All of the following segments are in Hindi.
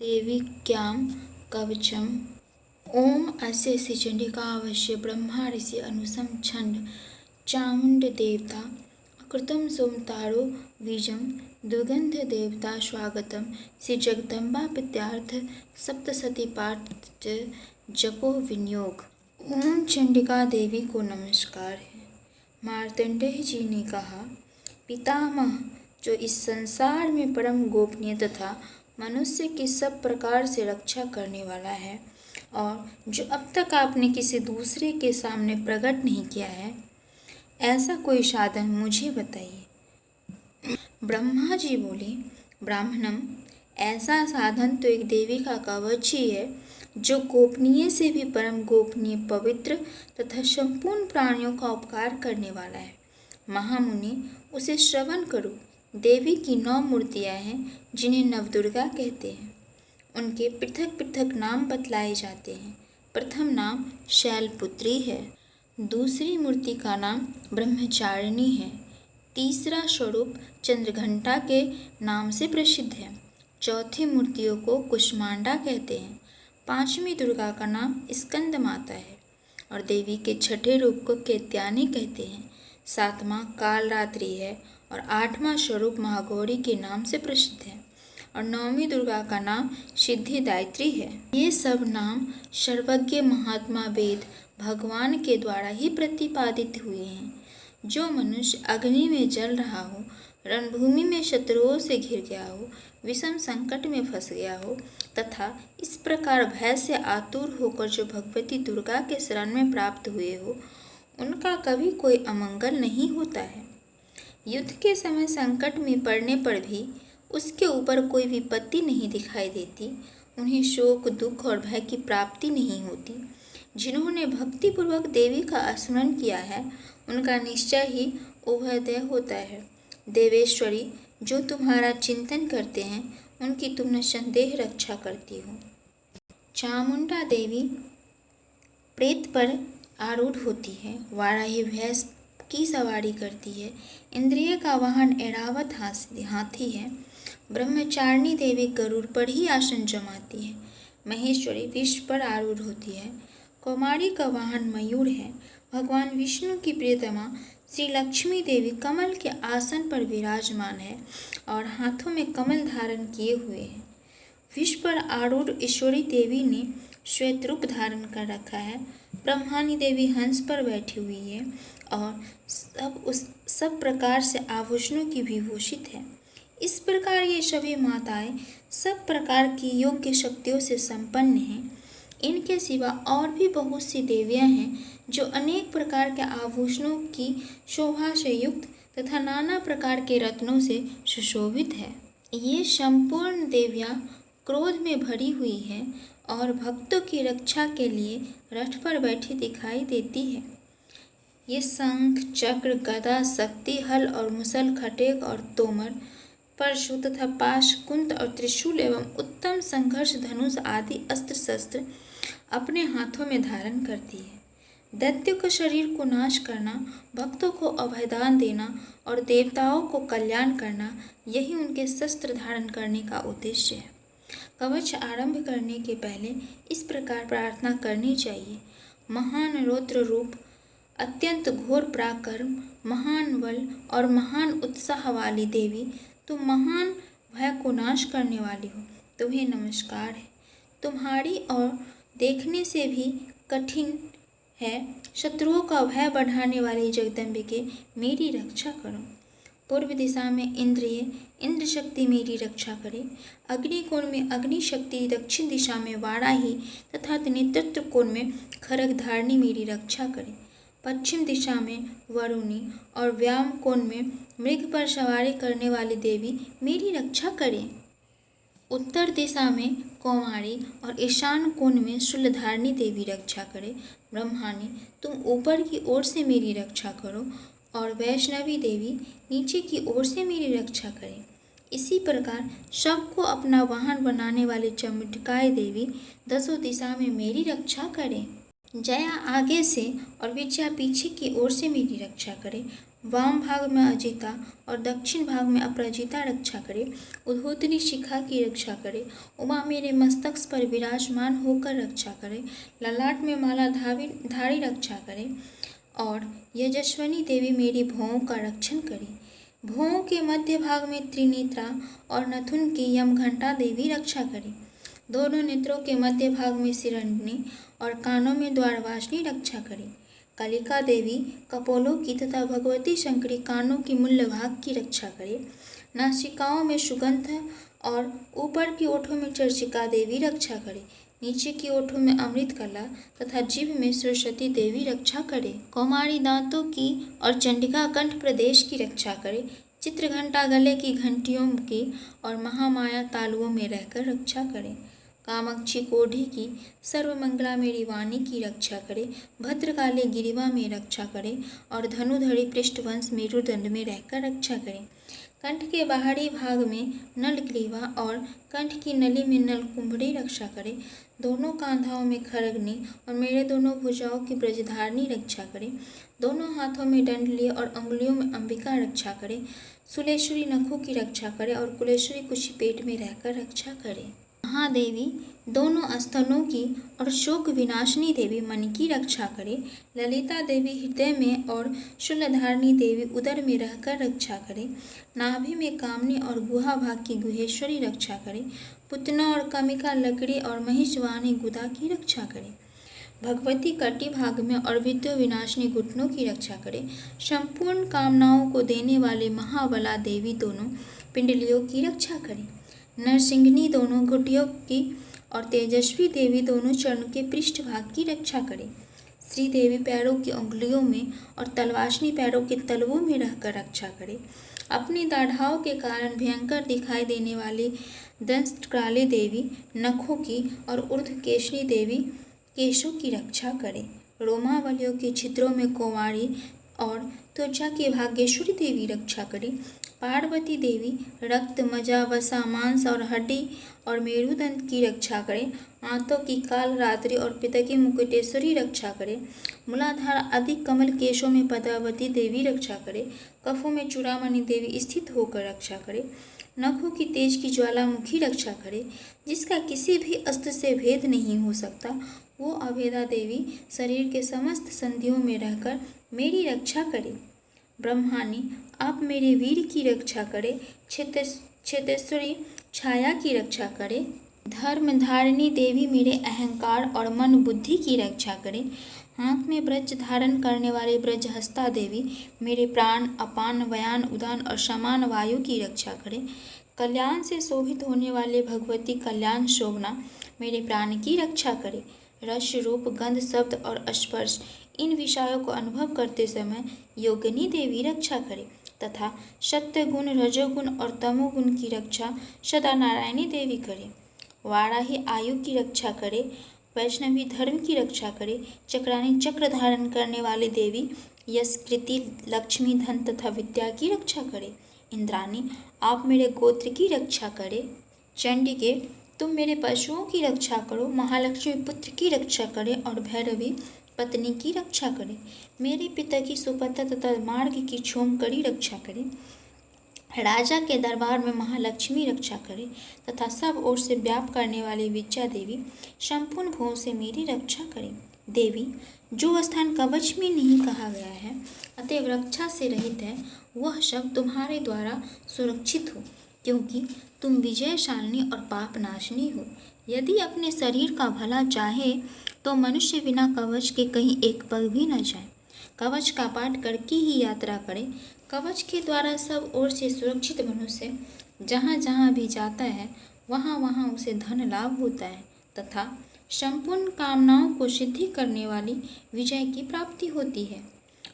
देवीक्यां कवचम्। ओम अस्य श्रीचण्डिकावश्य ब्रह्मा ऋषि अनुसम छंद चामुंड देवता अकृतम सोमतारो बीजम दुर्गंध देवता स्वागतम श्री जगदम्बा प्रत्यार्थ सप्तशती पाठ जपो विनियोग। ओम चंडिका देवी को नमस्कार है। मार्तंडेय जी ने कहा, पितामह जो इस संसार में परम गोपनीय तथा मनुष्य की सब प्रकार से रक्षा करने वाला है और जो अब तक आपने किसी दूसरे के सामने प्रकट नहीं किया है, ऐसा कोई साधन मुझे बताइए। ब्रह्मा जी बोले, ब्राह्मणम, ऐसा साधन तो एक देवी का कवच ही है जो गोपनीय से भी परम गोपनीय, पवित्र तथा संपूर्ण प्राणियों का उपकार करने वाला है। महामुनि, उसे श्रवण करो। देवी की 9 मूर्तियां हैं जिन्हें नवदुर्गा कहते हैं। उनके पृथक पृथक नाम बतलाए जाते हैं। प्रथम नाम शैलपुत्री है, दूसरी मूर्ति का नाम ब्रह्मचारिणी है, तीसरा स्वरूप चंद्रघंटा के नाम से प्रसिद्ध है, चौथी मूर्तियों को कुष्मांडा कहते हैं, पांचवी दुर्गा का नाम स्कंद माता है और देवी के छठे रूप को कैत्यायनी कहते हैं, सातवां कालरात्रि है और आठवां स्वरूप महागौरी के नाम से प्रसिद्ध है और नौवीं दुर्गा का नाम सिद्धिदात्री है। ये सब नाम सर्वज्ञ महात्मा वेद भगवान के द्वारा ही प्रतिपादित हुए हैं। जो मनुष्य अग्नि में जल रहा हो, रणभूमि में शत्रुओं से घिर गया हो, विषम संकट में फंस गया हो तथा इस प्रकार भय से आतुर होकर जो भगवती दुर्गा के शरण में प्राप्त हुए हो, उनका कभी कोई अमंगल नहीं होता है। युद्ध के समय संकट में पड़ने पर भी उसके ऊपर कोई विपत्ति नहीं दिखाई देती। उन्हें शोक, दुख और भय की प्राप्ति नहीं होती। जिन्होंने भक्तिपूर्वक देवी का स्मरण किया है, उनका निश्चय ही उभयोदय होता है। देवेश्वरी, जो तुम्हारा चिंतन करते हैं, उनकी तुम निसंदेह रक्षा करती हो। चामुंडा देवी प्रेत पर आरूढ़ होती है, वाराही भैंस की सवारी करती है, इंद्रिय का वाहन ऐरावत हाथी है, ब्रह्मचारिणी देवी गरुड़ पर ही आसन जमाती है, महेश्वरी विश्व पर आरूढ़ होती है, कौमारी का वाहन मयूर है, भगवान विष्णु की प्रियतमा श्री लक्ष्मी देवी कमल के आसन पर विराजमान है और हाथों में कमल धारण किए हुए हैं। विश्व पर आरूढ़ ईश्वरी देवी ने श्वेत रूप धारण कर रखा है। ब्रह्मानी देवी हंस पर बैठी हुई है और सब प्रकार से आभूषणों की विभूषित है। इस प्रकार ये सभी माताएं सब प्रकार की योग्य शक्तियों से संपन्न हैं। इनके सिवा और भी बहुत सी देवियां हैं जो अनेक प्रकार के आभूषणों की शोभा से युक्त तथा नाना प्रकार के रत्नों से सुशोभित है। ये संपूर्ण देवियां क्रोध में भरी हुई हैं और भक्तों की रक्षा के लिए रथ पर बैठी दिखाई देती है। ये शंख, चक्र, गदा, शक्ति, हल और मुसल, खटेक और तोमर, परशु तथा पाश, कुंत और त्रिशूल एवं उत्तम संघर्ष धनुष आदि अस्त्र शस्त्र अपने हाथों में धारण करती है। दैत्यों के शरीर को नाश करना, भक्तों को अभयदान देना और देवताओं को कल्याण करना, यही उनके शस्त्र धारण करने का उद्देश्य है। कवच आरंभ करने के पहले इस प्रकार प्रार्थना करनी चाहिए। महान रौद्र रूप, अत्यंत घोर पराक्रम, महान बल और महान उत्साह वाली देवी, तुम महान भय को नाश करने वाली हो, तुम्हें नमस्कार है। तुम्हारी और देखने से भी कठिन है शत्रुओं का भय बढ़ाने वाली जगदम्बिके, मेरी रक्षा करो। पूर्व दिशा में इंद्र शक्ति मेरी रक्षा करे। अग्निकोण में अग्नि शक्ति, दक्षिण दिशा में वाराही तथा नेतृत्व कोण में खरग धारणी मेरी रक्षा करे। पश्चिम दिशा में वरुणी और व्याम कोण में मृग पर सवारी करने वाली देवी मेरी रक्षा करें। उत्तर दिशा में कौमारी और ईशान कोण में शूलधारिणी देवी रक्षा करे। ब्रह्मानी, तुम ऊपर की ओर से मेरी रक्षा करो और वैष्णवी देवी नीचे की ओर से मेरी रक्षा करें। इसी प्रकार सबको अपना वाहन बनाने वाली चंडिकाए देवी दसों दिशा में मेरी रक्षा करें। जया आगे से और विजया पीछे की ओर से मेरी रक्षा करे। वाम भाग में अजिता और दक्षिण भाग में अपराजिता रक्षा करे। उद्धोतरी शिखा की रक्षा करे। उमा मेरे मस्तक पर विराजमान होकर रक्षा करे। ललाट में माला धारी रक्षा करे। और यजस्विनी देवी मेरी भौहों का रक्षण करे। भौहों के मध्य भाग में त्रिनेत्रा और नथुन की यमघंटा देवी रक्षा करे। दोनों नेत्रों के मध्य भाग में सिरंडनी और कानों में द्वारवासिनी रक्षा करे। कालिका देवी कपोलों की तथा भगवती शंकरी कानों की मूल्य भाग की रक्षा करे। नासिकाओं में सुगंध और ऊपर की ओठों में चर्चिका देवी रक्षा करे। नीचे की ओठों में अमृत कला तथा जीभ में सरस्वती देवी रक्षा करे। कौमारी दांतों की और चंडिका कंठ प्रदेश की रक्षा करे। चित्रघंटा गले की घंटियों की और महामाया तालुओं में रहकर रक्षा करे। कामाक्षी कोढ़ी की सर्वमंगला मेरी वाणी की रक्षा करे। भद्रकाली गिरिवा में रक्षा करे और धनुधड़ी पृष्ठवंश मेरुदंड में रहकर रक्षा करे। कंठ के बाहरी भाग में नलग्रीवा और कंठ की नली में नलकुंभड़ी रक्षा करे। दोनों कांधाओं में खरगनी और मेरे दोनों भुजाओं की ब्रजधारणी रक्षा करे। दोनों हाथों में डंडली और अंगुलियों में अंबिका रक्षा करे। सुलेश्वरी नखों की रक्षा करे और कुलेश्वरी कुशी पेट में रहकर रक्षा करे। महादेवी दोनों स्तनों की और शोक विनाशिनी देवी मन की रक्षा करे। ललिता देवी हृदय में और शूलधारिणी देवी उदर में रहकर रक्षा करे। नाभि में कामनी और गुहा भाग की गुहेश्वरी रक्षा करे। पुतना और कमिका लकड़ी और महिषवाहिनी गुदा की रक्षा करे। भगवती कटी भाग में और विद्यो विनाशिनी घुटनों की रक्षा करे। संपूर्ण कामनाओं को देने वाले महाबला देवी दोनों पिंडलियों की रक्षा करे। नरसिंहनी दोनों घुटियों की और तेजस्वी देवी दोनों चरण के पृष्ठ भाग की रक्षा करे। श्री देवी पैरों की उंगलियों में और तलवाशनी पैरों के तलवों में रहकर रक्षा करे। अपनी दाढ़ाओं के कारण भयंकर दिखाई देने वाली दंष्ट्राली देवी नखों की और ऊर्ध्वकेशनी देवी केशों की रक्षा करे। रोमावलियों के छिद्रों में कुंवारी और त्वचा की भाग्येश्वरी देवी रक्षा करे। पार्वती देवी रक्त मजा वसा मांस और हड्डी और मेरुदंड की रक्षा करे। आंतों की काल रात्रि और पितकी मुकुटेश्वरी रक्षा करे। मूलाधार आदि कमल केशों में पद्मावती देवी रक्षा करे। कफों में चूड़ामणि देवी स्थित होकर रक्षा करे। नखों की तेज की ज्वालामुखी रक्षा करे। जिसका किसी भी अस्त्र से भेद नहीं हो सकता, वो अभेदा देवी शरीर के समस्त संधियों में रहकर मेरी रक्षा करे। ब्रह्मानी आप मेरे वीर की रक्षा करे। क्षेत्रेश्वरी छाया की रक्षा करे। धर्मधारिणी देवी मेरे अहंकार और मन बुद्धि की रक्षा करे। हाथ में ब्रज धारण करने वाले ब्रजहस्ता देवी मेरे प्राण अपान व्यान उदान और समान वायु की रक्षा करे। कल्याण से शोभित होने वाले भगवती कल्याण शोभना मेरे प्राण की रक्षा करे। रस रूप गंध शब्द और स्पर्श इन विषयों को अनुभव करते समय योगिनी देवी रक्षा करे तथा सत्य गुण रजोगुण और तमोगुण की रक्षा सदा नारायणी देवी करे। वाराही आयु की रक्षा करे। वैष्णवी धर्म की रक्षा करे। चक्रानी चक्र धारण करने वाली देवी यश कृति लक्ष्मी धन तथा विद्या की रक्षा करे। इंद्राणी आप मेरे गोत्र की रक्षा करे। चंडिके तुम मेरे पशुओं की रक्षा करो। महालक्ष्मी पुत्र की रक्षा करे और भैरवी पत्नी की रक्षा करे। मेरे पिता की सुपथा तथा मार्ग की क्षोमकरी रक्षा करे। राजा के दरबार में महालक्ष्मी रक्षा करे तथा सब ओर से व्याप करने वाली विद्या देवी संपूर्ण भों से मेरी रक्षा करे। देवी जो स्थान कवच में नहीं कहा गया है अतएव रक्षा से रहित है, वह शब्द तुम्हारे द्वारा सुरक्षित हो, क्योंकि तुम विजयशालिनी और पाप नाशिनी हो। यदि अपने शरीर का भला चाहे तो मनुष्य बिना कवच के कहीं एक पग भी न जाए। कवच का पाठ करके ही यात्रा करे। कवच के द्वारा सब ओर से सुरक्षित मनुष्य जहाँ जहाँ भी जाता है वहाँ वहाँ उसे धन लाभ होता है तथा संपूर्ण कामनाओं को सिद्धि करने वाली विजय की प्राप्ति होती है।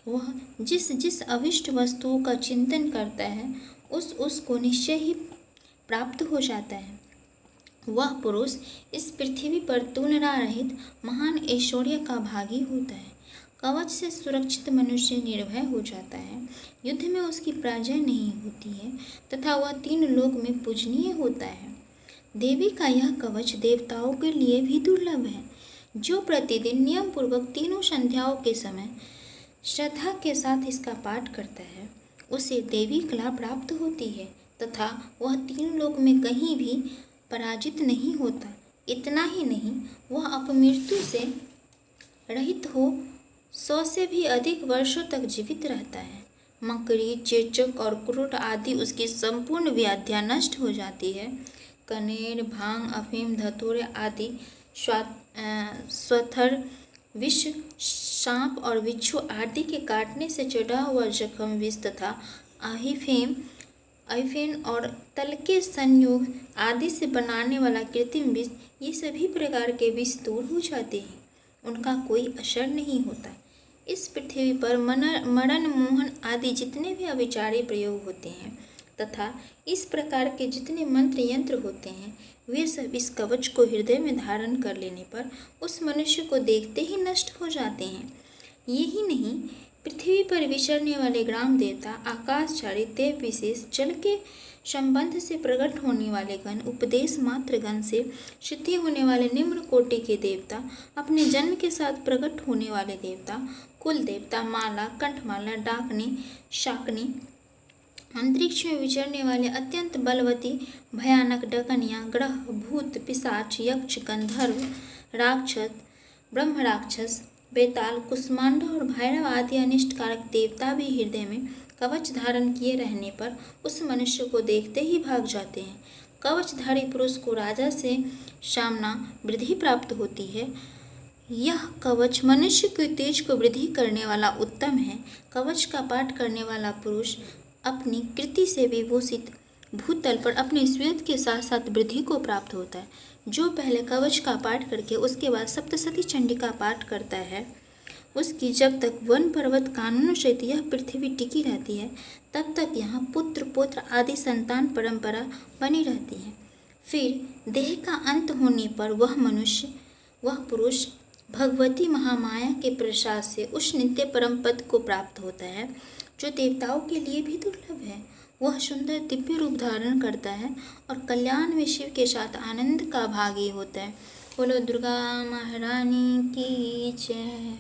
वह जिस जिस अविष्ट वस्तुओं का चिंतन करता है उसको निश्चय ही प्राप्त हो जाता है। वह पुरुष इस पृथ्वी पर तुलना रहित महान ऐश्वर्य का भागी होता है। कवच से सुरक्षित मनुष्य निर्भय हो जाता है। युद्ध में उसकी पराजय नहीं होती है तथा वह तीन लोक में पूजनीय होता है। देवी का यह कवच देवताओं के लिए भी दुर्लभ है, जो प्रतिदिन नियम पूर्वक तीनों संध्याओं के समय श्रद्धा के साथ इसका पाठ करता है उसे देवी कला प्राप्त होती है तथा वह 3 लोक में कहीं भी पराजित नहीं होता। इतना ही नहीं, वह अपमृत्यु से रहित हो 100 से भी अधिक वर्षों तक जीवित रहता है। मकड़ी, चेचक और क्रूर आदि उसकी संपूर्ण व्याधियाँ नष्ट हो जाती है। कनेर, भांग, अफीम, धतूरे आदि स्वथर, विष, सांप और बिच्छू आदि के काटने से चढ़ा हुआ जख्म विष तथा अफीम और तल के संयोग आदि से बनाने वाला कृत्रिम विष, ये सभी प्रकार के विष दूर हो जाते हैं, उनका कोई असर नहीं होता। इस पृथ्वी पर मरण, मोहन आदि जितने भी अविचारी प्रयोग होते हैं तथा इस प्रकार के जितने मंत्र यंत्र होते हैं, वे सब इस कवच को हृदय में धारण कर लेने पर उस मनुष्य को देखते ही नष्ट हो जाते हैं। यही नहीं, पृथ्वी पर विचरने वाले ग्राम देवता, आकाशचारी, देव विशेष, जल के संबंध से प्रकट होने वाले गण, उपदेश मात्र गण से सिद्धि होने वाले निम्न कोटि के देवता, अपने जन्म के साथ प्रकट होने वाले देवता, कुल देवता, माला, कंठमाला, डाकनी, शाकनी, अंतरिक्ष में विचरने वाले अत्यंत बलवती भयानक डकनियाँ, ग्रह, भूत, पिशाच, यक्ष, गंधर्व, राक्षस, ब्रह्म राक्षस, बेताल, कुष्मांडा और भैरव आदि अनिष्टकारक देवता भी हृदय में कवच धारण किए रहने पर उस मनुष्य को देखते ही भाग जाते हैं। कवचधारी पुरुष को राजा से सामना वृद्धि प्राप्त होती है। यह कवच मनुष्य के तेज को वृद्धि करने वाला उत्तम है। कवच का पाठ करने वाला पुरुष अपनी कृति से विभूषित भूतल पर अपने श्वेत के साथ साथ वृद्धि को प्राप्त होता है। जो पहले कवच का पाठ करके उसके बाद सप्तशती चंडी का पाठ करता है, उसकी जब तक वन पर्वत कानूनों सहित यह पृथ्वी टिकी रहती है, तब तक यहाँ पुत्र पौत्र आदि संतान परंपरा बनी रहती है। फिर देह का अंत होने पर वह पुरुष भगवती महामाया के प्रसाद से उस नित्य परम पद को प्राप्त होता है, जो देवताओं के लिए भी दुर्लभ है। वह सुंदर दिव्य रूप धारण करता है और कल्याण में शिव के साथ आनंद का भागी होता है। बोलो दुर्गा महारानी की जय।